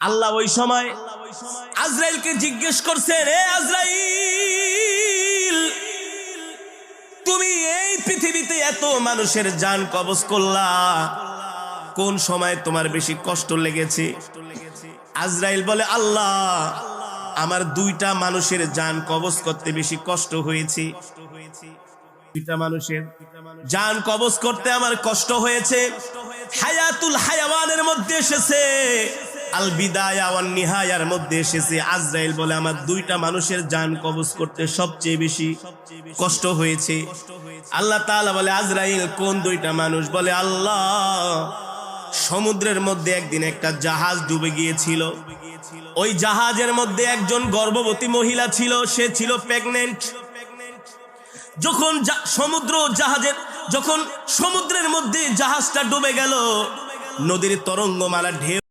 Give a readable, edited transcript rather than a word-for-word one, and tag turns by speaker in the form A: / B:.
A: আল্লাহ ওই সময় আজরাইলকে জিজ্ঞেস করছেন, হে আজরাইল, তুমি এই পৃথিবীতে এত মানুষের জান কবজ করলা, কোন সময় তোমার বেশি কষ্ট লেগেছে? আজরাইল বলে, আল্লাহ, আমার দুইটা মানুষের জান কবজ করতে বেশি কষ্ট হয়েছে। দুইটা মানুষের জান কবজ করতে আমার কষ্ট হয়েছে। হায়াতুল হায়াওয়ানের মধ্যে এসেছে, আল বিদায়া ওয়ান নিহায়ার মধ্যে এসেছে। আজরাইল বলে, আমার দুইটা মানুষের জান কবজ করতে সবচেয়ে বেশি কষ্ট হয়েছে। আল্লাহ তাআলা বলে, আজরাইল, কোন দুইটা মানুষ? বলে, আল্লাহ, সমুদ্রের মধ্যে একদিন একটা জাহাজ ডুবে গিয়েছিল। ওই জাহাজের মধ্যে একজন গর্ভবতী মহিলা ছিল, সে ছিল প্রেগন্যান্ট। যখন সমুদ্রের মধ্যে জাহাজটা ডুবে গেল, নদীর তরঙ্গমালা ঢেউ